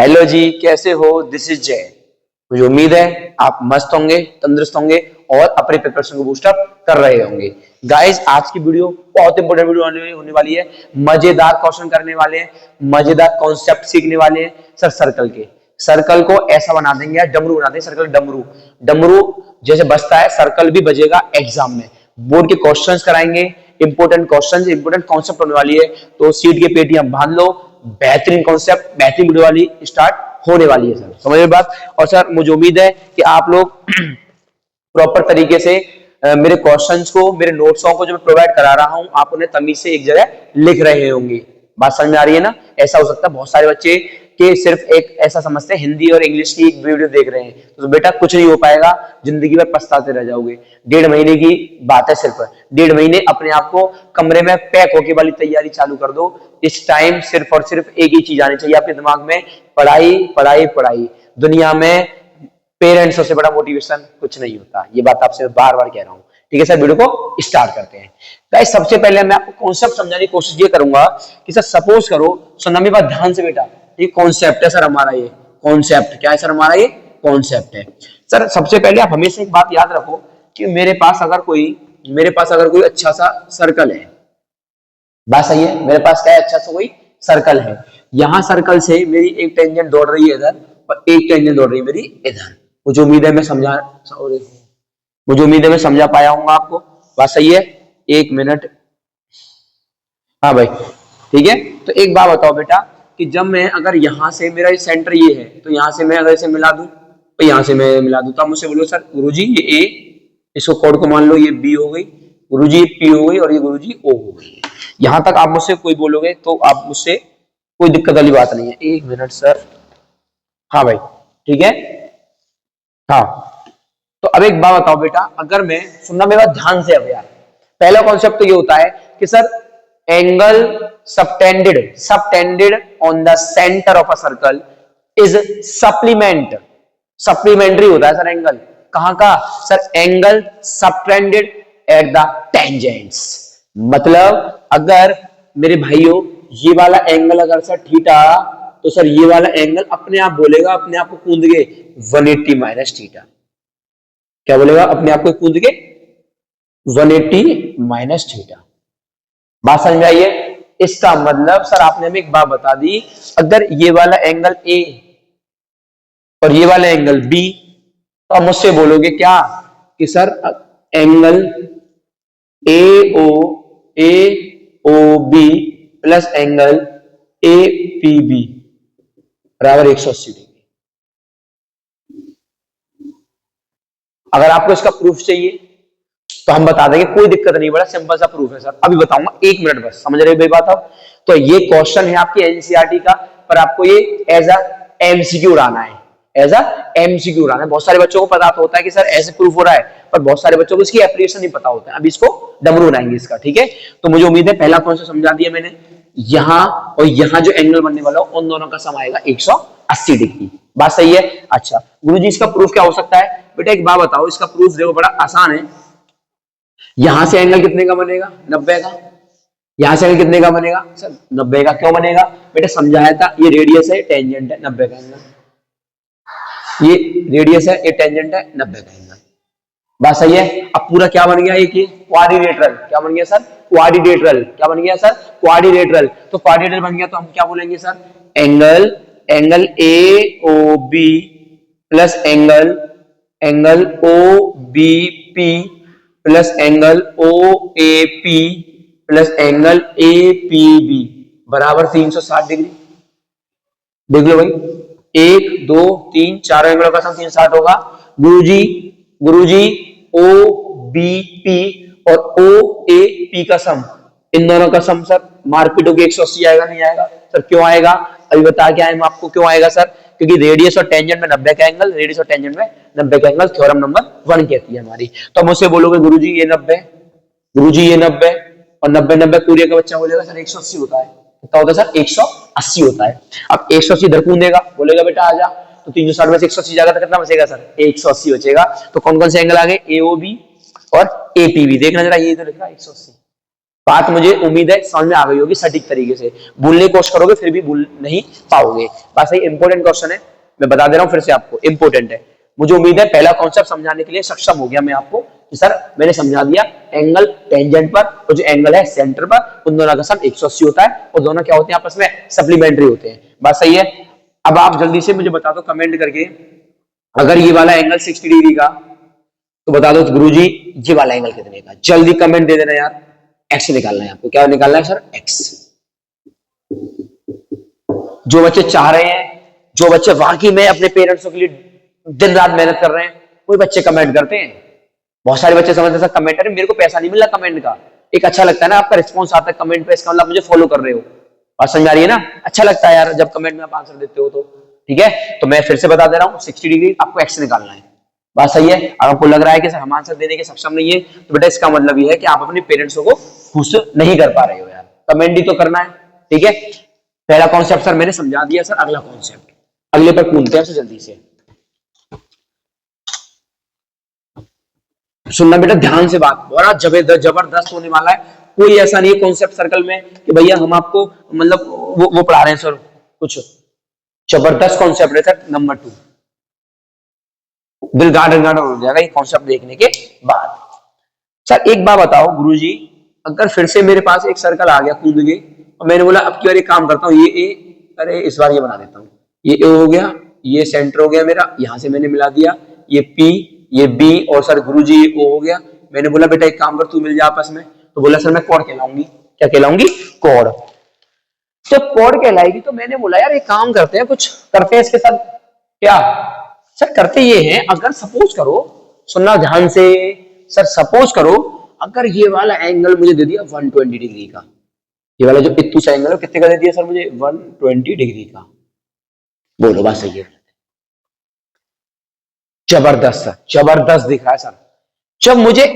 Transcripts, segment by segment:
Hello जी, कैसे हो? This is जय। मुझे उम्मीद है आप मस्त होंगे, तंदुरुस्त होंगे और अपने प्रिपरेशन को बूस्ट अप कर रहे होंगे। गाइस, आज की वीडियो बहुत इंपॉर्टेंट वीडियो होने वाली है। मजेदार क्वेश्चन करने वाले हैं, मजेदार कॉन्सेप्ट सीखने वाले हैं सर। सर्कल के सर्कल को ऐसा बना देंगे यार, डमरू बना देंगे। सर्कल डमरू डमरू जैसे बजता है, सर्कल भी बजेगा एग्जाम में। बोर्ड के क्वेश्चंस कराएंगे, इंपॉर्टेंट क्वेश्चंस, इंपॉर्टेंट कॉन्सेप्ट होने वाली है। तो सीट के पेटियां बांध लो, बेहतरीन कॉन्सेप्ट, बेहतरीन वीडियो वाली स्टार्ट होने वाली है सर। समझ में बात? और सर मुझे उम्मीद है कि आप लोग प्रॉपर तरीके से मेरे क्वेश्चंस को, मेरे नोट्सों को जो मैं प्रोवाइड करा रहा हूं, आप उन्हें तमीज से एक जगह लिख रहे होंगे। बात समझ में आ रही है ना? ऐसा हो सकता है बहुत सारे बच्चे के सिर्फ एक ऐसा समझते हैं हिंदी और इंग्लिश की एक वीडियो देख रहे हैं, तो बेटा कुछ नहीं हो पाएगा, जिंदगी भर पछताते रह जाओगे। 1.5 महीने की बात है, सिर्फ 1.5 महीने अपने आप को कमरे में पैक होके वाली तैयारी चालू कर दो। इस टाइम सिर्फ और सिर्फ एक ही चीज आनी चाहिए आपके दिमाग में, पढ़ाई पढ़ाई पढ़ाई। दुनिया में पेरेंट्स से बड़ा मोटिवेशन कुछ नहीं होता, ये बात आपसे बार बार कह रहा हूं। ठीक है सर, वीडियो को स्टार्ट करते हैं। गाइस, सबसे पहले मैं आपको कॉन्सेप्ट समझाने की कोशिश ये करूंगा कि सर सपोज करो, सुनना मेरी बात ध्यान से बेटा, ये कॉन्सेप्ट है सर हमारा। ये कॉन्सेप्ट क्या है सर हमारा? ये कॉन्सेप्ट है सर। सबसे पहले आप हमेशा एक बात याद रखो कि मेरे पास अगर कोई अच्छा सा सर्कल है, बात सही है, मेरे पास क्या है? अच्छा सा कोई सर्कल है। यहां सर्कल से मेरी एक टेंजेंट दौड़ रही है इधर और एक टेंजेंट दौड़ रही है मेरी इधर। मुझे उम्मीद है मैं समझा पाया हूँ आपको। बात सही है? 1 मिनट। हाँ भाई, ठीक है। तो एक बात बताओ बेटा कि जब मैं अगर यहां से, मेरा सेंटर ये है, तो यहां से मैं अगर इसे मिला दूं, तो यहां से मैं मिला दूं, तो आप मुझसे बोलो सर गुरुजी ये ए, इसको कोड को मान लो ये बी हो गई, गुरुजी ये पी हो गई और ये गुरुजी ओ हो गई। यहां तक आप मुझसे कोई बोलोगे तो आप मुझसे कोई दिक्कत वाली बात नहीं है। 1 मिनट सर। हाँ भाई, ठीक है। हाँ, तो अब एक बात बताओ बेटा, अगर मैं, सुनना मेरा ध्यान से अब यार, पहला कॉन्सेप्ट तो ये होता है कि sir angle subtended on the centre of a circle is supplementary होता है सर एंगल। कहां का sir? Angle subtended at the tangents. मतलब अगर मेरे भाइयों ये वाला एंगल अगर सर थीटा, तो सर ये वाला एंगल अपने आप बोलेगा, अपने आप को कूद के 180 माइनस थीटा। क्या बोलेगा? अपने आप को कूद के 180 माइनस थीटा। बात समझ में आई है? इसका मतलब सर आपने हमें एक बात बता दी, अगर ये वाला एंगल ए और ये वाला एंगल बी, तो आप मुझसे बोलोगे क्या कि sir angle A O B plus angle A P B बराबर 180 डिग्री। अगर आपको इसका प्रूफ चाहिए तो हम बता देंगे, कोई दिक्कत नहीं, बड़ा सिंपल सा प्रूफ है सर, अभी बताऊंगा। 1 मिनट बस, समझ रहे हो बात आप? तो ये क्वेश्चन है आपकी एनसीईआरटी का, पर आपको ये एज अ एमसीक्यू उड़ाना है, एज अ एमसीक्यू उड़ाना है। बहुत सारे बच्चों को पता तो होता है कि सर ऐसे प्रूफ हो रहा है, पर बहुत सारे बच्चों को इसकी एप्लीकेशन नहीं पता होता है। अब इसको डमरू उड़ाएंगे इसका, ठीक है? तो मुझे उम्मीद है पहला कॉन्सेप्ट समझा दिया मैंने। यहां और यहां जो एंगल बनने वाला उन दोनों का सम आएगा 180 डिग्री। बात सही है? अच्छा गुरुजी, इसका प्रूफ क्या हो सकता है? बेटा एक बात बताओ, इसका प्रूफ देखो बड़ा आसान है। यहां से एंगल कितने का बनेगा? 90 का। यहां से एंगल कितने का बनेगा सर? 90 का। क्यों बनेगा बेटा? समझाया था, ये रेडियस है, टेंजेंट है 90 का एंगल। ये रेडियस है, ये टेंजेंट है 90 का एंगल। बात सही है? अब पूरा क्या बन गया? एक क्वाड्रिलेटरल। क्या बन गया सर? क्वाड्रिलेटरल। क्या बन गया सर? क्वाड्रिलेटरल। तो क्वाड्रिलेटरल बन गया तो हम क्या बोलेंगे sir? Angle A O B plus angle O B P plus angle O A P plus angle A P B बराबर 360 डिग्री। देख लो भाई, 1 2 3 चार एंगलों का सम 360 होगा। गुरुजी ओ बी पी और ओ ए पी का सम, इन दोनों का सम सर मारपीट होगी 180 आएगा। नहीं आएगा सर? क्यों आएगा? अभी बता के आए हम आपको क्यों आएगा सर। क्योंकि रेडियस और टेंजेंट में 90 का एंगल, रेडियस और टेंजेंट में 90 का एंगल थ्योरम नंबर 1 कहती है हमारी। तो मुझसे बोलोगे गुरुजी ये 90, गुरुजी ये 90 और 90 90 पूरे का बच्चा बोलेगा सर 180 होता है। कितना होता है सर? 180 होता है। अब 180 इधर कूदेगा, बोलेगा बेटा आजा, तो 360 में से 180 जाएगा तो कितना बचेगा सर? 180 बचेगा। तो कौन कौन से एंगल आ गए? एओबी और एपीबी। देखना जरा, ये तो लिख रहा है 180। बात मुझे उम्मीद है समझ में आ गई होगी सटीक तरीके से। भूलने की कोशिश करोगे फिर भी भूल नहीं पाओगे। बस ये इंपॉर्टेंट क्वेश्चन है, मैं बता दे रहा हूं फिर से आपको, इंपॉर्टेंट है। मुझे उम्मीद है पहला कॉन्सेप्ट समझाने के लिए सक्षम हो गया मैं आपको कि सर मैंने समझा दिया एंगल टेंजेंट पर और जो एंगल है सेंटर पर, उन दोनों का सम 180 होता है और दोनों क्या होते हैं आपस में, सप्लीमेंट्री होते हैं। बात सही है। अब आप जल्दी से मुझे बता दो कमेंट करके, अगर ये वाला एंगल 60 डिग्री का तो बता दो गुरुजी ये वाला एंगल कितने का, जल्दी कमेंट दे देना यार। एक्स निकालना है आपको, क्या निकालना है सर, एक्स। जो बच्चे चाह रहे हैं, जो बच्चे वाकई में अपने पेरेंट्सों के लिए दिन रात मेहनत कर रहे हैं, कोई बच्चे कमेंट करते हैं। बहुत सारे बच्चे समझते हैं सर कमेंट करें, मेरे को पैसा नहीं मिल रहा कमेंट का, एक अच्छा लगता है ना आपका रिस्पॉन्स आता है कमेंट पे, इसका मतलब मुझे फॉलो कर रहे हो। बात समझ आ रही है ना, अच्छा लगता है यार जब कमेंट में आप आंसर देते हो तो। ठीक है, तो मैं फिर से बता दे रहा हूँ 60 डिग्री आपको एक्स निकालना है। बात सही है। अगर आपको लग रहा है कि सर हम आंसर देने के सक्षम नहीं है तो बेटा इसका मतलब ये है कि आप अपने पेरेंट्सों को खुश नहीं कर पा रहे हो यार, कमेंट ही तो करना है। ठीक है, पहला कॉन्सेप्ट सर मैंने समझा दिया। सर अगला कॉन्सेप्ट, अगले पर कूदते हैं जल्दी से। सुनना बेटा ध्यान से, बात बड़ा जबरदस्त होने वाला है। कोई ऐसा नहीं है कॉन्सेप्ट सर्कल में कि भैया हम आपको मतलब वो पढ़ा रहे हैं सर, कुछ जबरदस्त कॉन्सेप्ट है सर। नंबर 2 दिल गार्डन गार्डन हो जाएगा ये कॉन्सेप्ट देखने के बाद। सर एक बात बताओ गुरुजी, अगर फिर से मेरे पास एक सर्कल आ गया कूद के और मैंने बोला अब की बार एक काम करता हूँ, ये ए, अरे इस बार ये बना देता हूँ, ये ए हो गया, ये सेंटर हो गया मेरा, यहां से मैंने मिला दिया, ये पी, ये बी और सर गुरुजी ये ओ हो गया। मैंने बोला बेटा एक काम कर तू मिल जा आपस में, तो बोला सर मैं कॉर्ड कहलाऊंगी। क्या कहलाऊंगी, कॉर्ड। जब कॉर्ड कहलाएगी तो मैंने बोला यार एक काम करते हैं, कुछ करते हैं इसके साथ। क्या सर करते ये हैं, अगर सपोज करो, सुनना ध्यान से सर, सपोज करो अगर ये वाला एंगल मुझे दे दिया 120 डिग्री का, ये वाला जो इत्तू सा एंगल है कितने का दे दिया सर मुझे, 120 डिग्री का। बोलो बात सही है, जबरदस्त सर, जबरदस्त दिख रहा है सर। जब मुझे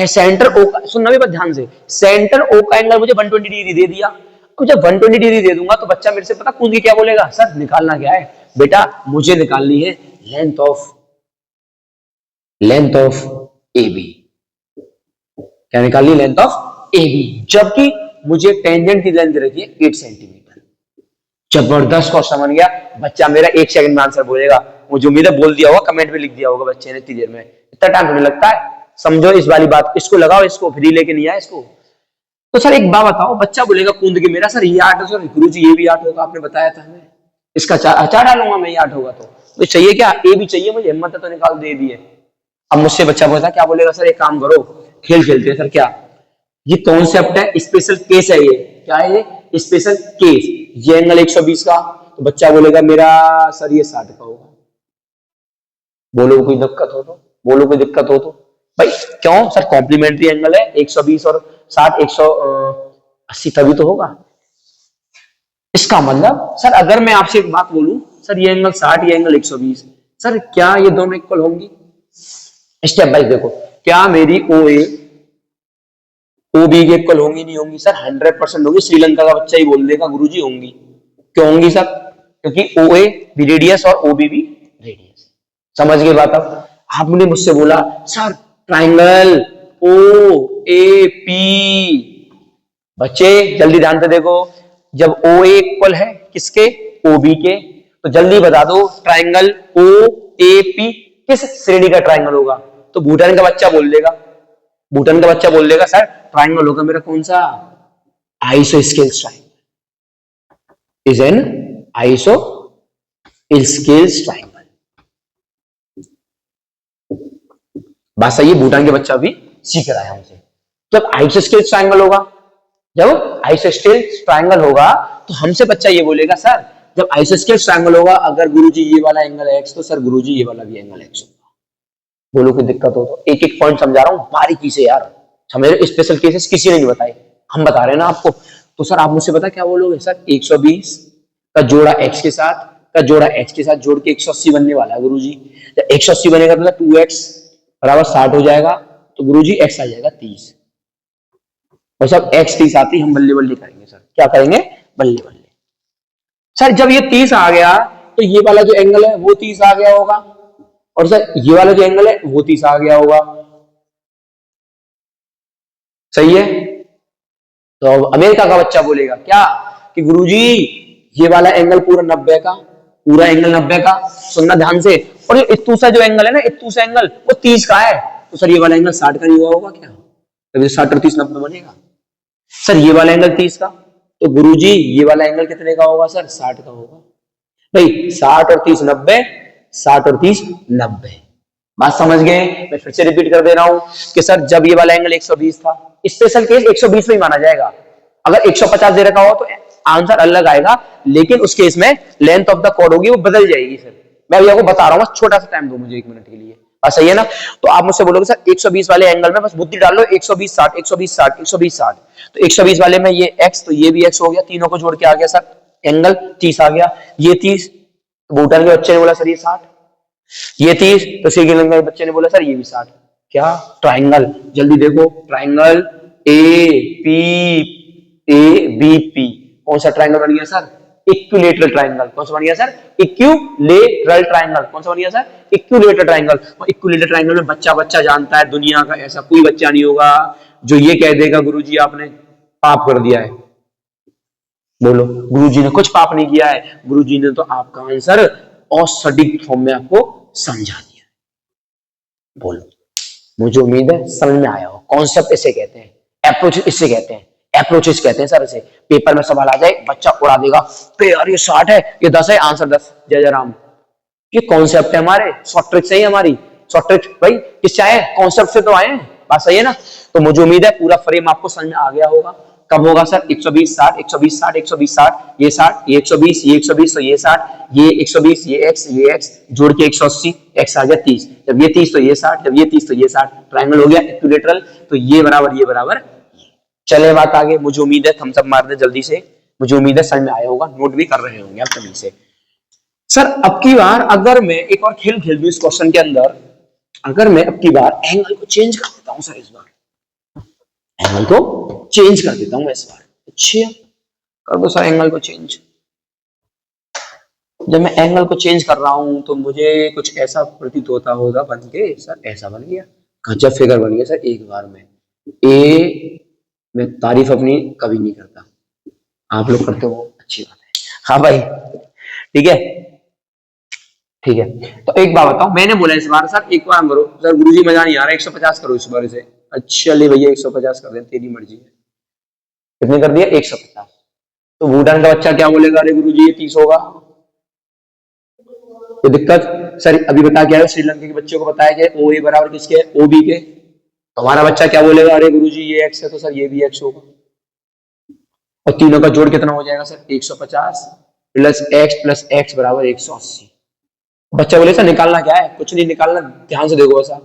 सेंटर ओ का, सुनना भी ध्यान से, सेंटर ओ का एंगल मुझे 120 डिग्री दे दिया। अब जब 120 डिग्री दे दूंगा तो बच्चा मेरे से पता कूद के क्या बोलेगा, सर निकालना क्या है बेटा, मुझे निकालनी है लेंथ ऑफ ए बी। क्या निकालनी, लेंथ ऑफ ए बी, जबकि मुझे टेंजेंट की लेंथ रखी है 8 सेंटीमीटर। जबरदस्त क्वेश्चन बन गया, बच्चा मेरा 1 सेकंड में आंसर बोलेगा। मुझे उम्मीद है बोल दिया होगा, कमेंट में लिख दिया होगा बच्चे ने इतनी देर में, इतना टाइम तो नहीं लगता है। समझो इस वाली बात, इसको लगाओ, इसको फ्री लेके नहीं आया इसको। तो सर एक बात बताओ, बच्चा बोलेगा कूद के मेरा सर ये 8 है, सर गुरु जी ये भी 8 होगा, आपने बताया था हमें, इसका चार डालूंगा मैं, ये 8 होगा तो चाहिए क्या, ए भी चाहिए मुझे, हिम्मत है तो निकाल दे भी है। अब मुझसे बच्चा बोलता क्या बोलेगा, सर एक काम करो खेल खेलते हैं। सर क्या, ये कॉन्सेप्ट है, स्पेशल केस है ये, क्या है ये, स्पेशल केस। ये एंगल 120 का, तो बच्चा बोलेगा मेरा सर ये 60 का होगा। बोलो कोई दिक्कत हो तो, बोलो कोई दिक्कत हो तो भाई, क्यों सर कॉम्प्लीमेंट्री एंगल है, 120 और 60 180 तभी तो होगा। इसका मतलब सर अगर मैं आपसे एक बात बोलूं, सर ये एंगल 60, ये एंगल 120, सर क्या ये दोनों इक्वल होंगी? स्टेप बाय देखो, क्या मेरी ओ ए ओ बी के इक्वल होंगी, नहीं होंगी? सर 100% होंगी। श्रीलंका का बच्चा ही बोल देगा गुरुजी होंगी। क्यों होंगी सर? क्योंकि ओ ए भी रेडियस और ओ बी भी रेडियस। समझ गए बात? अब आपने मुझसे बोला sir triangle O A P, बच्चे जल्दी ध्यान से देखो, जब ओ ए इक्वल है किसके, ओ बी के, तो जल्दी बता दो ट्राइंगल ओ ए पी किस श्रेणी का ट्राइंगल होगा? तो भूटान का बच्चा बोल देगा, भूटान का बच्चा बोल देगा सर ट्राइंगल होगा मेरा कौन सा, isosceles triangle is an isosceles triangle. बात सही है, भूटान के बच्चा भी सीख रहा है हमसे। जब आइसोस्केल्स ट्राइंगल होगा, जब आइसोस्केल्स ट्राइंगल होगा तो हमसे बच्चा ये बोलेगा सर जब आइसोस्केल्स ट्राइंगल होगा, अगर गुरुजी ये वाला एंगल है एक्स, तो सर गुरुजी ये वाला भी एंगल एक्स होगा। बोलो कोई दिक्कत हो तो, एक एक पॉइंट समझा रहा हूं बारीकी से यार, हमें स्पेशल केसेस किसी ने नहीं बताए, हम बता रहे हैं ना आपको। तो सर आप मुझसे पता क्या बोलोगे, सर 120 का जोड़ा एक्स के साथ का जोड़ा एक्स के साथ जोड़ के 180 बनने वाला है गुरुजी। जब 180 बनेगा तो 2x बराबर 60 हो जाएगा, तो गुरुजी x आ जाएगा 30। और सब x 30 आती हम बल्ले बल्ले करेंगे सर, क्या करेंगे, बल्ले बल्ले। सर जब ये 30 आ गया तो ये वाला जो एंगल है वो 30 आ गया होगा, और सर ये वाला जो एंगल है वो 30 आ गया होगा। सही है, तो अब अमेरिका का बच्चा बोलेगा क्या कि गुरुजी ये वाला एंगल पूरा 90 का, पूरा एंगल 90 का, सुनना ध्यान से, और ये इत्तूसा जो एंगल है ना, इत्तूसा एंगल वो 30 का है, तो सर ये वाला एंगल 60 का नहीं हुआ होगा क्या? तभी 60 और 30 90 बनेगा। सर ये वाला एंगल 30 का, तो गुरुजी ये वाला एंगल कितने का होगा? सर 60 का होगा। भाई 60 और 30 90, 60 और 30 90। बात समझ गए? मैं फिर से रिपीट कर दे रहा हूं कि सर जब ये वाला एंगल 120 था, स्पेशल केस 120 में ही माना जाएगा। अगर 150 दे रखा हो तो आंसर अलग आएगा, लेकिन उस केस में लेंथ ऑफ द कॉर्ड होगी वो बदल जाएगी। सर मैं अभी आपको बता रहा हूँ, छोटा सा टाइम दो मुझे 1 मिनट के लिए, बस सही है ना? तो आप मुझसे बोलोगे सर 120 वाले एंगल में बस बुद्धि डाल लो, 120 60 120 60 120 60, तो 120 वाले में ये x, तो ये भी x हो गया, तीनों को जोड़ के आ गया सर एंगल 30 आ गया। ये 30, भूटान के बच्चे ने बोला सर ये 60, ये 30, तो श्रीलंका के बच्चे ने बोला सर ये भी 60। क्या? ट्राइंगल, जल्दी देखो, ट्राइंगल ABP, कौन सा ट्राइंगल बन गया सर? Equilateral triangle. कौन सा बन गया सर? Equilateral triangle. कौन सा बन गया सर? Equilateral triangle. और इक्विलेटरल ट्राइंगल में बच्चा बच्चा जानता है, दुनिया का ऐसा कोई बच्चा नहीं होगा जो ये कह देगा गुरुजी आपने पाप कर दिया है। बोलो, गुरुजी ने कुछ पाप नहीं किया है, गुरुजी ने तो आपका आंसर और सटीक फॉर्म में आपको समझा दिया। बोलो, मुझे उम्मीद है समझ में आया हो। कॉन्सेप्ट इसे कहते हैं, अप्रोच इसे कहते हैं, अप्रोचेस कहते हैं सर इसे। पेपर में सवाल आ जाए, बच्चा उड़ा देगा, तो यार ये 60 है, ये 10 है, आंसर 10, जय जय राम। ये कॉन्सेप्ट है हमारे, शॉर्ट ट्रिक से ही हमारी शॉर्ट ट्रिक भाई किस चाहे कॉन्सेप्ट से तो आए हैं, बात सही है ना? तो मुझे उम्मीद है पूरा फ्रेम आपको समझ में आ गया होगा। कब होगा सर? 120 60 120 60 120 60, ये 60 ये 120 ये 120, तो ये 60 ये 120 ये x जोड़ के 180, x आ गया 30, जब ये 30 तो ये 60, जब ये 30 तो ये 60, ट्राइंगल हो गया इक्विलेटरल। तो ये बराबर चले बात आगे। मुझे उम्मीद है थम्स अप मार दे जल्दी से, मुझे उम्मीद है समझ में आया होगा, नोट भी कर रहे होंगे आप तभी से। सर अब की बार अगर मैं एक और खेल दूं इस क्वेश्चन के अंदर, अगर मैं अब की बार एंगल को चेंज कर देता हूं सर, इस बार एंगल को चेंज कर देता हूं इस बार। अच्छा कर दो सर एंगल को चेंज। जब मैं एंगल को चेंज कर रहा हूं तो मुझे कुछ ऐसा प्रतीत होता होगा, बन के सर ऐसा बन गया, गजब फिगर बन गया सर एक बार में। मैं तारीफ अपनी कभी नहीं करता, आप लोग करते हो अच्छी बात है। हाँ भाई ठीक है ठीक है। तो एक बात बताओ, मैंने बोला इस बार सर एक बार करो सर, गुरुजी मजा नहीं आ रहा, 150 करो इस बार से। अच्छा ले भैया 150 कर दे, तेरी मर्जी है। कितने कर दिया? 150। तो भूटान का बच्चा क्या बोलेगा? अरे गुरुजी ये 30 होगा। तो दिक्कत सर अभी बता क्या है, श्रीलंका के बच्चों को बताया गया ओ ए बराबर किसके? OB के। हमारा बच्चा क्या बोलेगा? अरे गुरुजी ये x है, तो सर ये भी x होगा। और तीनों का जोड़ कितना हो जाएगा सर? 150 प्लस x बराबर 180। बच्चा बोले सर निकालना क्या है? कुछ नहीं निकालना, ध्यान से देखो ऐसा।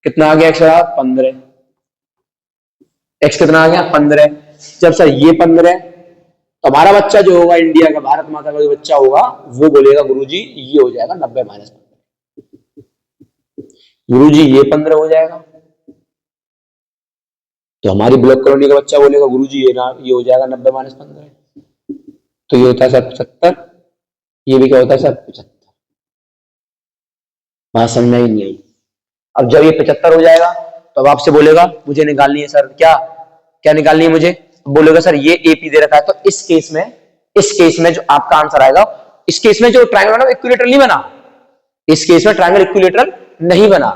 कितना आ गया? x बराबर 15। x कितना आ गया? 15। जब सर ये 15, तो हमारा बच्चा जो होगा, इंडिया का, भारत माता का जो बच्चा होगा, वो बोलेगा गुरुजी ये हो जाएगा 90 माइनस 15। गुरुजी ये 15 हो जाएगा। तो हमारी ब्लॉक कॉलोनी का बच्चा बोलेगा गुरुजी ये हो जाएगा 90 माइनस 15, तो ये होता है सर 75। ये भी क्या होता है सर? 75। बात समझ में ही नहीं आई। अब जब ये 75 हो जाएगा तो अब आपसे बोलेगा मुझे निकालनी है सर, क्या क्या निकालनी है मुझे? बोलेगा सर ये AP दे रखा है, तो इस केस में जो आपका आंसर आएगा, इस केस में जो ट्रायंगल बना इक्विलेटरल नहीं बना, इस केस में ट्रायंगल इक्विलेटरल नहीं बना।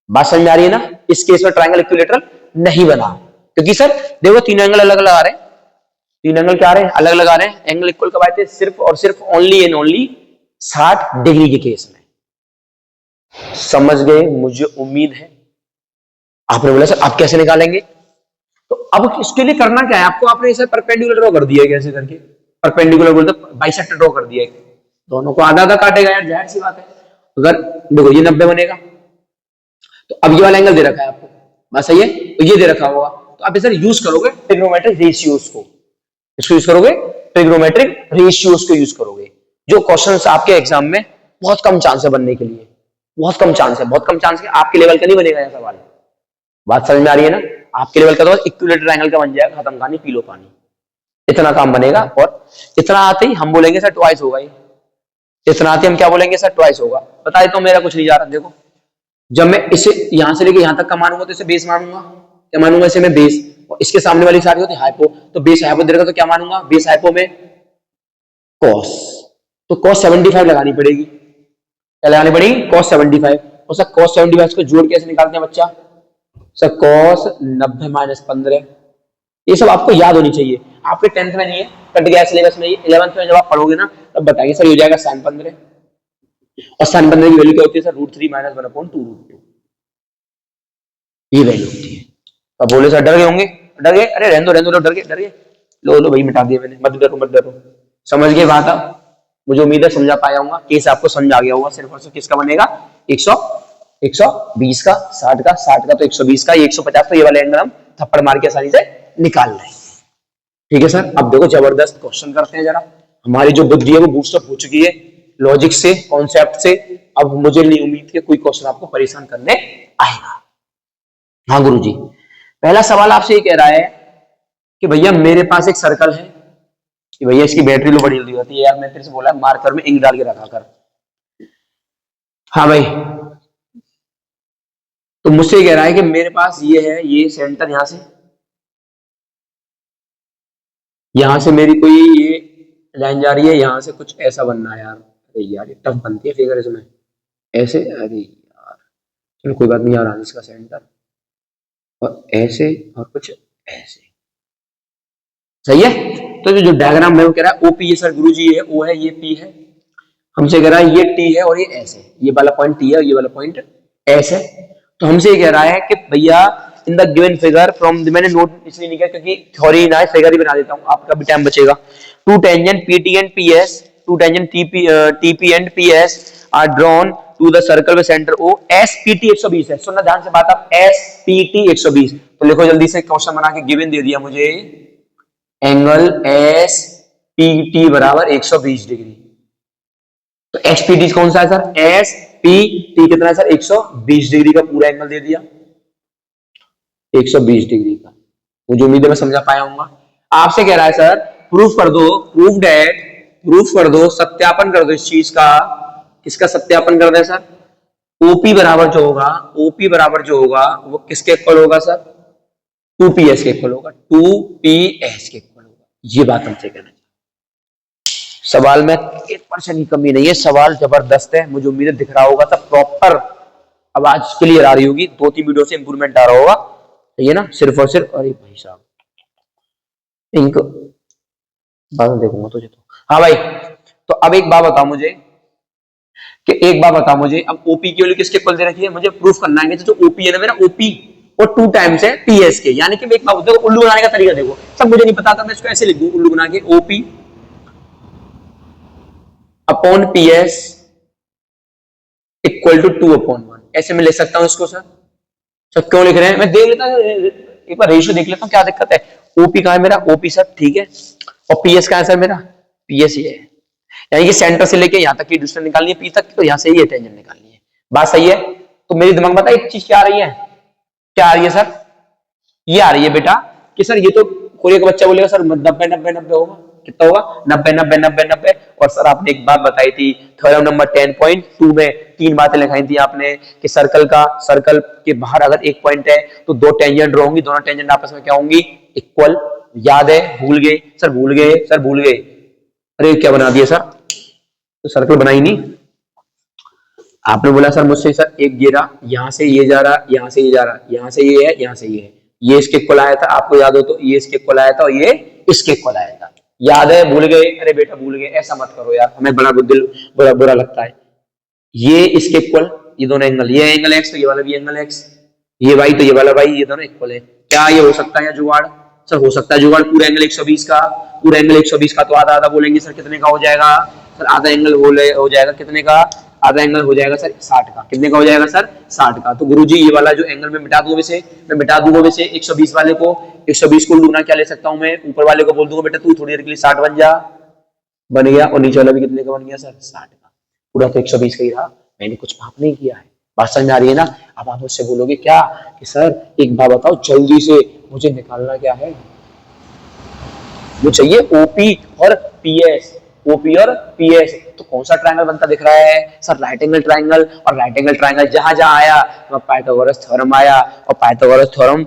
बात समझ में आ रही है ना? इस केस में ट्रायंगल इक्विलेटरल नहीं बना, क्योंकि सर देखो तीनों एंगल अलग अलग आ रहे हैं, तीन एंगल क्या आ रहे हैं? अलग अलग आ रहे हैं। एंगल इक्वल कब आए थे? सिर्फ और सिर्फ ओनली एंड ओनली 60 डिग्री के केस में। समझ गए? मुझे उम्मीद है। आपने बोला सर आप कैसे निकालेंगे? तो अब इसके लिए करना क्या है आपको? आपने इसे परपेंडिकुलर ड्रॉ कर दिया है, कैसे करके? परपेंडिकुलर बोलते बाइसेक्टर ड्रॉ कर दिया है, दोनों को आधा आधा काटेगा यार, जाहिर सी बात है। अगर देखो ये 90 बनेगा, तो अब ये वाला एंगल दे रखा है आपको, बात सही है, तो ये दे रखा होगा, तो आप इसे यूज करोगे ट्रिग्नोमेट्रिक रेशियोज को, इसको यूज करोगे, ट्रिग्नोमेट्रिक रेशियोज को यूज करोगे, जो क्वेश्चंस आपके एग्जाम में बहुत कम चांस है बनने के लिए, बहुत कम चांस है, बहुत कम चांस है। आपके लेवल का नहीं बनेगा यह सवाल। बात समझ में आ रही है ना? आपके लेवल का तो इक्विलेटरल ट्रायंगल का बन जाएगा, खत्म कहानी, पी लो पानी, इतना काम बनेगा। और इतना आते ही हम बोलेंगे सर ट्वाइस होगा, ये इतना आते हम क्या बोलेंगे सर? ट्वाइस होगा। बता देता हूं मेरा कुछ नहीं जा रहा। देखो जब मैं इसे यहां से लेके यहां तक का मानूंगा तो इसे बेस मानूंगा, क्या मानूंगा? इसे मैं बेस। और इसके सामने वाली साइड होती है हाइपो, तो बेस हाइपो दे रखा तो क्या मानूंगा, बेस हाइपो में कॉस, तो कॉस 75 लगानी पड़ेगी, क्या लगानी पड़ेगी, कॉस 75। और सर कॉस 75 को जोड़ कैसे निकालते हैं बच्चा, सर कॉस 90 माइनस 15, ये सब आपको याद होनी चाहिए, आपके 10th में नहीं है, कट गया सिलेबस में, 11th में जब आप पढ़ोगे ना तब बताइए सर, ये हो जाएगा sin 15, और sin 15 की वैल्यू क्या होती है सर, √3 माइनस 1/2√2, ये वैल्यू होती है। अब बोले सर डर गए होंगे, डर गए, अरे रहने दो, डर गए, लो भाई मिटा दिया मैंने, मत डरो, समझ गए बात आप, मुझे उम्मीद है समझा पाया होगा, केस आपको समझ आ गया होगा, सिर्फ और सिर्फ किसका बनेगा, 120 का, 60 का, 60 का तो 120 का, 150 तो ये वाले एंगल हम थप्पड़ मार के आसानी से निकाल लेंगे। ठीक है सर, अब देखो जबरदस्त क्वेश्चन करते हैं जरा, हमारी जो बुद्धि है वो बूस्टअप हो चुकी है लॉजिक से, कॉन्सेप्ट से, अब मुझे नहीं उम्मीद कि कोई क्वेश्चन आपको परेशान करने आएगा। हाँ गुरुजी, पहला सवाल आपसे ये कह रहा है कि भैया मेरे पास एक सर्कल है, कि भैया इसकी बैटरी लो बड़ी जल्दी होती है, यार मैं तेरे से बोला मार्कर में इंक डाल के रखा कर। हाँ भाई, तो मुझसे कह रहा है कि मेरे पास ये है, ये सेंटर यहां से मेरी कोई ये लाइन जा रही है, यहां से कुछ ऐसा बनना है यार, अरे यार ये टफ बनती है फिगर इसमें ऐसे, अरे यार चलो कोई बात नहीं यार, इसका सेंटर और ऐसे और कुछ ऐसे, सही है। तो जो डायग्राम में वो कह रहा है ओपी, ये सर गुरुजी ये ओ है, ये पी है, हमसे कह रहा है ये टी है और ये एस है, ये वाला पॉइंट टी है और ये वाला पॉइंट एस है। तो हमसे ये कह रहा है कि भैया in the given figure from, मैंने नोट इसलिए नहीं किया क्योंकि थ्योरी ना है, फिगर ही बना देता हूं, आपका भी टाइम बचेगा। Two tangent PT and PS, two tangent TP and PS are drawn to the circle with centre O, SPT 120 है, सुनना ध्यान से बात, आप एसपीटी 120, तो लिखो जल्दी से, क्वेश्चन बना के गिवन दे दिया मुझे, एंगल एस पी बराबर 120 डिग्री, तो एचपीटी कौन सा है सर, एस पी टी कितना है सर, 120 डिग्री का पूरा एंगल दे दिया, 120 डिग्री का, मुझे उम्मीद है मैं समझा पाया हूँ। आपसे कह रहा है सर प्रूफ कर दो, प्रूफ कर दो, सत्यापन कर दो इस चीज का, किसका सत्यापन कर दे सर, ओपी बराबर जो होगा, ओपी बराबर जो होगा वो किसके इक्वल होगा सर, 2पीएस के इक्वल होगा, 2पीएस के इक्वल होगा, ये बात हमसे कहना है। सवाल में 1% की कमी नहीं है, सवाल जबरदस्त है, मुझे उम्मीद है दिख रहा होगा सब प्रॉपर, आवाज क्लियर आ रही होगी, 2-3 वीडियो से इंप्रूवमेंट आ रहा होगा, सही है ना, सिर्फ और सिर्फ, अरे भाई साहब इनको बाद में देखूंगा तुझे तो, हाँ भाई, तो अब एक बात बताओ मुझे, अब ओपी की वैल्यू किसके इक्वल दे रखी है, मुझे प्रूफ करना है, तो जो ओपी है ना मेरा, ओपी और 2 टाइम्स है पीएस के, यानी कि एक बात देखो, उल्लू बनाने का तरीका देखो, सब मुझे नहीं पता था, मैं इसको ऐसे लिख दूं उल्लू बना के, OP upon PS equal to 2/1, ऐसे मैं लिख सकता हूं इसको सर। सर क्यों लिख रहे हैं, मैं देख लेता हूं, एक बार रेशियो देख लेता हूं क्या दिक्कत है। ओपी कहां है मेरा, ओपी सर ठीक है, और पीएस कहां है सर मेरा, पीएस ये है, यानी कि सेंटर से लेके यहां तक की डिस्टेंस निकालनी है पी तक, तो यहां से ये टेंजेंट निकालनी है, बात सही है। तो मेरे दिमाग में एक चीज क्या आ रही है, क्या आ रही है सर, ये आ रही है बेटा कि सर ये तो कोरिया का बच्चा बोलेगा सर 90-90-90 होगा, कितना होगा, 90-90-90-90, और सर आपने एक बात बताई थी थ्योरम नंबर 10.2 में, 3 बातें लिखाई थी आपने कि सर्कल के बाहर अगर एक पॉइंट है तो 2 टेंजेंट होंगी, दोनों टेंजेंट आपस में क्या होंगी, इक्वल, याद है, भूल गए सर, भूल गए, अरे क्या बना दिया सर, तो सर्कल बनाई नहीं, आपने बोला सर मुझसे सर एक गिरा, यहां से ये जा रहा, यहां से ये जा रहा, यहां से ये है, यहां से ये है, ये इसके इक्वल आया था, आपको याद हो तो, ये इसके इक्वल आया था और ये इसके इक्वल आया था, याद है, भूल गए, अरे बेटा भूल गए, ऐसा मत करो यार, हमें बड़ा दिल बुरा लगता है, ये इसके इक्वल, ये दोनों एंगल, ये एंगल एक्स तो ये वाला भी एंगल एक्स, ये वाई तो ये वाला वाई, ये दोनों इक्वल है, क्या ये हो सकता है जुगाड़, सर हो सकता है जुगाड़, पूरा एंगल 120 का, पूरा एंगल 120 का, तो आधा आधा बोलेंगे सर कितने का हो जाएगा, सर आधा एंगल हो जाएगा कितने का, आधा एंगल हो जाएगा सर 60 का, कितने का हो जाएगा सर 60 का, तो गुरुजी ये वाला जो एंगल में मिटा दूंगा वैसे, मैं मिटा दूंगा वैसे 120 वाले को, 120 को लूना क्या ले सकता हूं मैं, ऊपर वाले को बोल दूंगा बेटा तू थोड़ी देर के लिए 60 बन जा, बन गया, और नीचे वाला भी कितने का बन गया सर 60 का, पूरा तो 120 का ही रहा, मैंने कुछ माफ नहीं किया है, बात समझ आ रही है ना। अब आप मुझसे बोलोगे क्या कि सर एक बात बताओ जल्दी से, मुझे निकालना क्या है, मुझे चाहिए ओपी और पीएस, ओपी और पीएस, तो कौन सा ट्रायंगल बनता दिख रहा है सर, राइट एंगल ट्रायंगल, और राइट एंगल ट्रायंगल जहां जहां आया वहां पाइथागोरस थ्योरम आया, और पाइथागोरस थ्योरम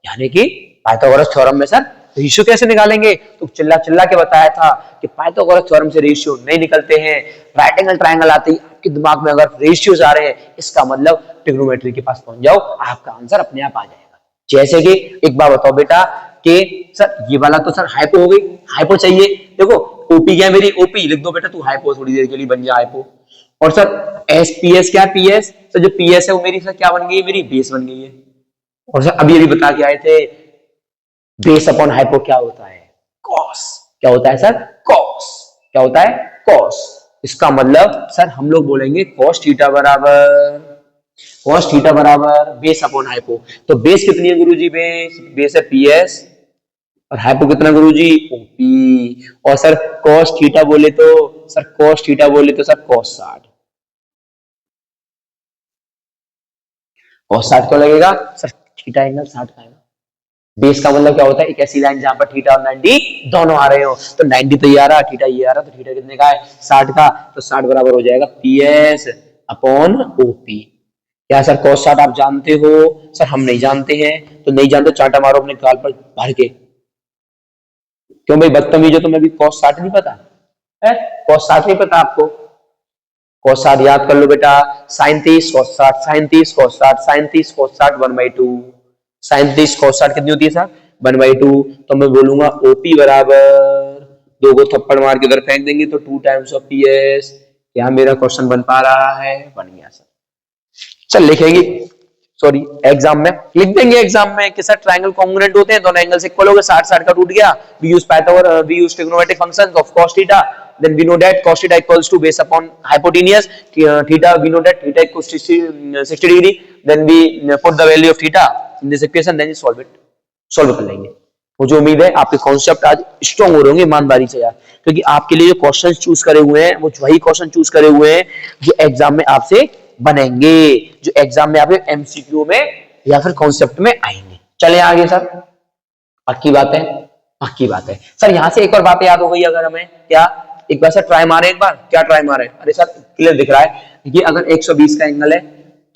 यानी कि पाइथागोरस थ्योरम में सर रेशियो कैसे निकालेंगे, तो चिल्ला चिल्ला के बताया था कि पाइथागोरस थ्योरम से रेशियो नहीं निकलते हैं। राइट एंगल ट्रायंगल आते ही आपके दिमाग में अगर रेशियोज आ रहे हैं, इसका मतलब ट्रिग्नोमेट्री के पास पहुंच जाओ, आपका आंसर अपने आप आ जाएगा। जैसे कि एक बात बताओ बेटा कि सर ये वाला तो सर हाइपो हो गई, हाइपो चाहिए, देखो ओपी क्या है मेरी, ओपी लिख दो बेटा, तू हाइपो थोड़ी देर के लिए बन जा हाइपो। और सर एस पी एस क्या, पीएस, सर जो पीएस है वो मेरी सर क्या बन गई है, मेरी बेस बन गई है। और सर अभी अभी बता के आए थे बेस अपॉन हाइपो क्या होता है, कॉस। क्या होता है सर, कॉस। क्या होता है, कॉस। इसका मतलब सर हम लोग बोलेंगे कॉस थीटा बराबर, कॉस थीटा बराबर बेस अपॉन हाइपो। तो बेस कितनी है गुरुजी, बेस बेस है पीएस, और हाइपो कितना गुरुजी, ओपी। और सर कॉस थीटा बोले तो सर, कॉस थीटा बोले तो सर कॉस 60। कॉस 60 क्यों लगेगा सर, थीटा एंगल 60 का है। बेस का मतलब क्या होता है, एक ऐसी लाइन जहां पर थीटा और 90 दोनों आ रहे हो। तो 90 तो ये आ रहा, थीटा ये आ रहा, तो थीटा कितने का है, 60 का। तो 60 बराबर हो जाएगा पीएस अपॉन ओपी। क्या सर कॉस 60 आप जानते हो, सर हम नहीं जानते हैं। तो नहीं जानते चांटा मारो अपने गाल पर भर के। क्यों भाई बदतमीज हो, तुम्हें भी कॉस 60 नहीं पता है, कॉस 60 नहीं पता आपको। कॉस 60 याद कर लो बेटा, sine 30 cos 60, sine 30 cos 60, sine 30 cos 60 1/2। Sine 30 cos 60 कितनी होती है सर, 1/2। तो मैं बोलूंगा ओपी बराबर, दो को थप्पड़ मार के उधर फेंक देंगे तो 2 टाइम्स ऑफ पीएस। क्या मेरा क्वेश्चन बन पा रहा है, बन गया सर। चल लिखेंगे, सॉरी एग्जाम में लिख देंगे, एग्जाम में कि सर ट्रायंगल कॉन्ग्रुएंट होते हैं, दोनों एंगल इक्वल हो गए, 60 60 का टूट गया। We use Pythagoras, we use trigonometric functions of cos थीटा, then we know that cos theta equals to base upon hypotenuse theta, we know that theta equals to 60 degree, then we put the value of theta in this equation, then you solve it, solve कर लेंगे। मुझे उम्मीद है आपके concept आज strong हो रहे होंगे ईमानदारी से यार, क्योंकि आपके लिए जो क्वेश्चन चूज करे हुए हैं वो वही क्वेश्चन चूज करे हुए हैं जो एग्जाम में आपसे बनेंगे, जो एग्जाम में आपके एमसीक्यू में या फिर कॉन्सेप्ट में आएंगे। चले आगे सर, पक्की बात है, पक्की बात है सर। यहां से एक और बात याद हो गई अगर हमें, क्या एक बार सर ट्राई मारे, एक बार क्या ट्राई मारे, अरे सर क्लियर दिख रहा है ये अगर 120 का एंगल है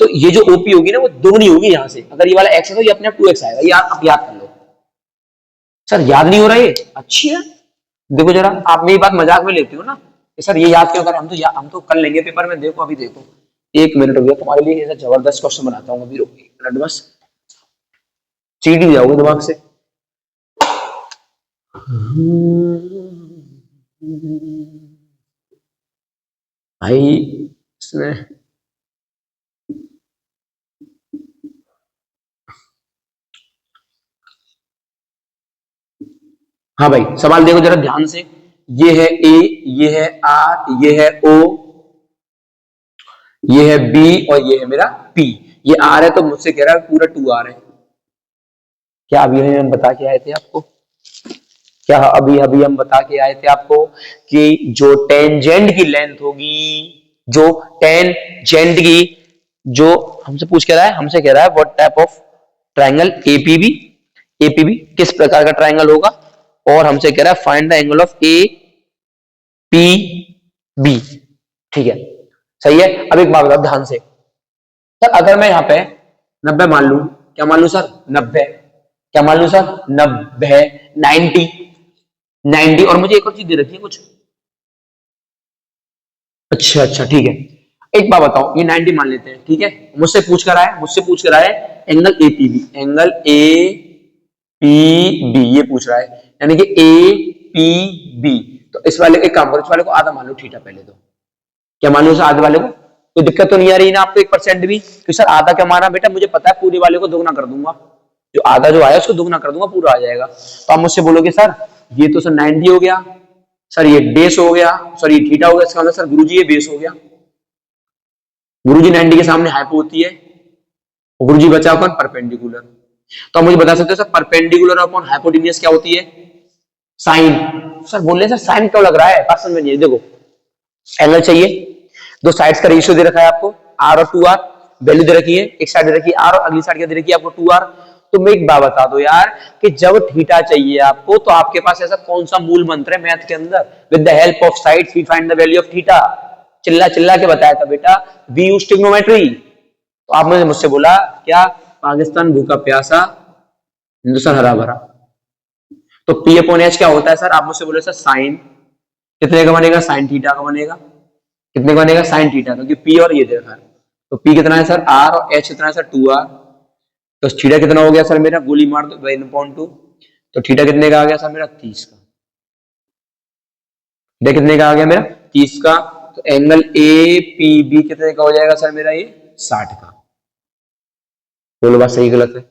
तो ये जो ओपी होगी ना वो दोगुनी होगी यहां से, अगर ये वाला एक्स है तो ये अपने आप 2x आएगा, ये आप याद कर लो। सर याद नहीं हो रहा है, अच्छी है, देखो जरा आप मेरी बात मजाक में लेते हो ना सर ये याद क्यों कर, हम तो कर लेंगे पेपर में, देखो अभी देखो 1 मिनट हो गया तुम्हारे लिए, ऐसा जबरदस्त क्वेश्चन बनाता हूँ अभी, रुको 1 मिनट बस, चीट ही जाओगे दिमाग से। भाई इसमें हाँ भाई सवाल देखो जरा ध्यान से, ये है ए, ये है आर, ये है ओ, ये है बी और ये है मेरा पी। ये आर है तो मुझसे कह रहा है पूरा 2R है। क्या अभी हम बता के आए थे आपको, क्या अभी अभी हम बता के आए थे आपको कि जो टेंजेंट की लेंथ होगी, जो टेंजेंट की, जो हमसे पूछ के रहा है, हमसे कह रहा है what type of triangle APB, APB किस प्रकार का ट्रायंगल होगा, और हमसे कह रहा है find the angle of A P B. ठीक है सही है। अब एक बात बताओ ध्यान से, सर अगर मैं यहाँ पे 90 मान लू, क्या मान लू सर 90, क्या मान लू सर 90, 90 90, और मुझे एक और चीज दे रखी है कुछ, अच्छा अच्छा ठीक है। एक बात बताओ ये 90 मान लेते हैं, ठीक है, मुझसे पूछ कर आए, मुझसे पूछ कर आए angle APB, angle A P B ये पूछ रहा है, यानी कि ए पी बी। तो इस वाले एक काम करो, इस वाले को आधा मान लो थीटा पहले तो, क्या मान लो सर आधे वाले को, कोई दिक्कत तो नहीं आ रही ना आपको 1% भी कि सर आधा क्या माना, बेटा मुझे पता है पूरे वाले को दोगुना कर दूंगा, जो आधा जो आया उसको दोगुना कर दूंगा पूरा आ जाएगा। तो आप मुझसे बोलोगे सर ये तो सर 90 हो गया, सर ये बेस हो गया, सर ये थीटा हो गया, इसका मतलब सर गुरुजी ये बेस हो गया, गुरुजी 90 के सामने हाइपो होती है, गुरुजी बचा कौन, परपेंडिकुलर। तो आप मुझे बता सकते हो सर परपेंडिकुलर अपॉन हाइपोटेन्यूज क्या होती है, साइन। सर बोल रहे सर साइन क्यों लग रहा है, बात समझ में नहीं, देखो एंगल चाहिए, दो साइड्स का रेशियो दे रखा है आपको आर और 2R, वैल्यू दे रखी है, एक साइड दे रखी है आर और अगली साइड क्या दे रखी है आपको 2R। तो मैं एक बात बता दो यार कि जब थीटा चाहिए आपको तो आपके पास ऐसा कौन सा मूल मंत्र है मैथ के अंदर, with the help of sides we find the value of theta, चिल्ला चिल्ला के बताया था बेटा, वी यूज ट्रिग्नोमेट्री। तो आपने मुझसे बोला क्या पाकिस्तान भूखा प्यासा हिंदुस्तान हरा भरा। तो पी अपॉन एच क्या होता है सर, आप मुझसे बोले सर साइन कितने का बनेगा, साइन थीटा का बनेगा। कितने का बनेगा, साइन थीटा, क्योंकि पी और ये देखा। तो पी कितना है सर, आर, और एच कितना है सर, 2r। तो थीटा कितना हो गया सर मेरा, गोली मार दो 1/2। तो थीटा कितने का आ गया सर मेरा, 30 का। देख कितने का आ गया मेरा, 30 का। तो एंगल ए पी बी कितने का हो जाएगा सर मेरा, ये 60 का। बोलो बात सही गलत है,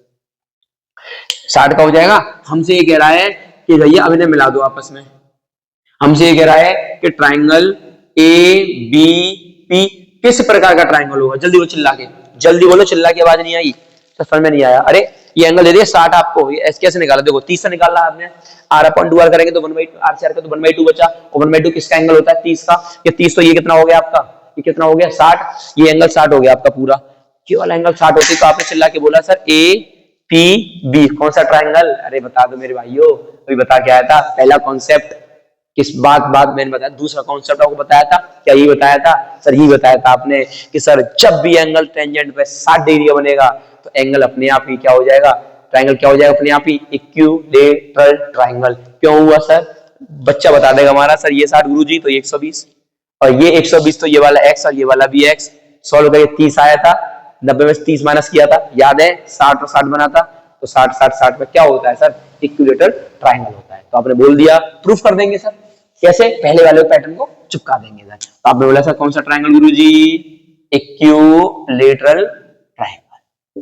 60 का हो जाएगा। हमसे ये कह रहा है कि भैया अब इन्हें मिला दो आपस में। हमसे ये कह रहा है कि ट्राइंगल ए बी पी किस प्रकार का ट्राइंगल होगा, जल्दी बोलो चिल्ला के, जल्दी बोलो, चिल्ला की आवाज नहीं आई तो समझ में नहीं आया। अरे ये एंगल दे दिया 60 आपको, ये कैसे निकाला, देखो 30 से निकालना आपने, आर अपॉन 2r करेंगे तो 1/2, आर से आर का तो 1/2 बचा, और 1/2 किसका एंगल होता है, 30 का। ये 30 तो ये कितना हो गया आपका, ये कितना हो गया 60, ये एंगल 60 हो गया आपका पूरा। ये वाला एंगल 60 होती तो आपने चिल्ला के बोला सर ए पी बी कौन सा ट्राइंगल। अरे बता दो मेरे भाइयों, अभी बता के आया था, पहला कॉन्सेप्ट किस बात मैंने बताया, दूसरा कॉन्सेप्ट आपको बताया था, क्या ये बताया था सर, ये बताया था आपने कि सर जब भी एंगल टेंजेंट पे 60 डिग्री का बनेगा तो एंगल अपने आप ही क्या हो जाएगा, ट्राइंगल क्या हो जाएगा अपने आप ही, इक्विलेटरल ट्राइंगल। क्यों हुआ सर, बच्चा बता देगा हमारा, सर ये 60 गुरुजी तो ये 120, और ये 120 तो ये वाला x और ये वाला भी x। सॉल्व करके 30 आया था, 90 में से 30 माइनस किया था, याद है 60 और 60 बना था, तो 60 60 60 में क्या होता है सर, इक्विलेटरल ट्राइंगल होता है। तो आपने बोल दिया, प्रूफ कर देंगे सर, कैसे, पहले वाले पैटर्न को चिपका देंगे सर। तो आपने बोला सर कौन सा ट्राइंगल गुरुजी, इक्विलेटरल ट्राइंगल।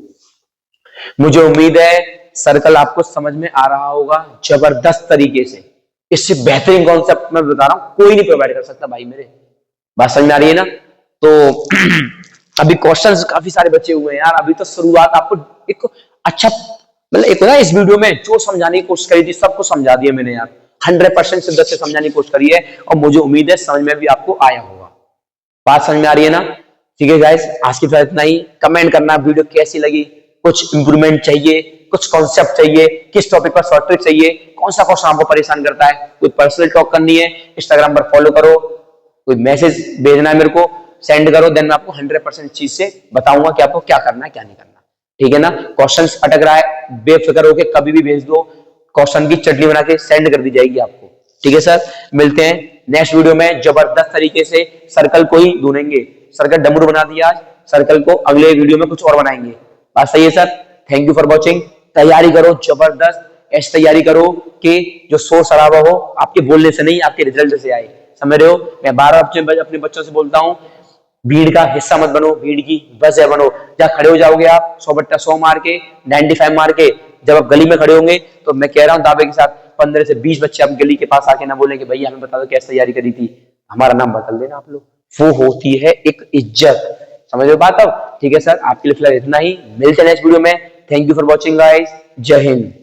मुझे उम्मीद है सर्कल आपको समझ में आ रहा होगा जबरदस्त तरीके से। इससे बेहतरीन कॉन्सेप्ट मैं बता रहा हूं, कोई नहीं प्रोवाइड कर सकता भाई मेरे, बात समझ में आ रही है ना। तो अभी क्वेश्चंस काफी सारे बचे हुए हैं यार, अभी तो शुरुआत, आपको एक अच्छा मतलब एक ना इस वीडियो में जो समझाने की कोशिश करी थी सबको समझा दिया मैंने यार, 100% शिद्दत से समझाने की कोशिश करी है, और मुझे उम्मीद है समझ में भी आपको आया होगा। बात समझ में आ रही है ना। ठीक है गाइस, आज की तरह इतना ही। कमेंट करना वीडियो कैसी लगी, कुछ इंप्रूवमेंट चाहिए, कुछ कॉन्सेप्ट चाहिए, किस टॉपिक पर शॉर्ट ट्रिक चाहिए, कौन सा क्वेश्चन आपको परेशान करता है, कोई पर्सनल टॉक करनी है इंस्टाग्राम पर फॉलो करो, कोई मैसेज भेजना है मेरे को सेंड करो, देन मैं आपको 100% चीज से बताऊंगा कि आपको क्या करना है क्या नहीं करना। ठीक है ना, क्वेश्चन अटक रहा है बेफिक्र होके कभी भी भेज दो, क्वेश्चन की चटनी बना के सेंड कर दी जाएगी आपको। ठीक है सर, मिलते हैं नेक्स्ट वीडियो में, जबरदस्त तरीके से सर्कल को ही ढूंढेंगे। सर्कल डमरू बना दिया आज, सर्कल को अगले वीडियो में कुछ और बनाएंगे। बात सही है sir, thank you for watching. तैयारी करो जबरदस्त, ऐसी तैयारी करो कि जो शोर शराबा हो आपके बोलने से नहीं, आपके रिजल्ट से आए, समझ रहे हो। मैं बार बार अपने बच्चों से बोलता हूँ, भीड़ का हिस्सा मत बनो, भीड़ की वजह बनो। जहां खड़े हो जाओगे आप 100/100 मार के, 95 मार के, जब आप गली में खड़े होंगे तो मैं कह रहा हूं दावे के साथ 15 से 20 बच्चे आप गली के पास आके ना बोले कि भैया हमें बता दो कैसे तैयारी करी थी, हमारा नाम बदल देना आप लोग। वो होती है एक इज्जत, समझ लो बात। अब ठीक है सर, आपके लिए फिलहाल इतना ही, मिलते हैं नेक्स्ट वीडियो में। Thank you for watching guys, जय हिंद।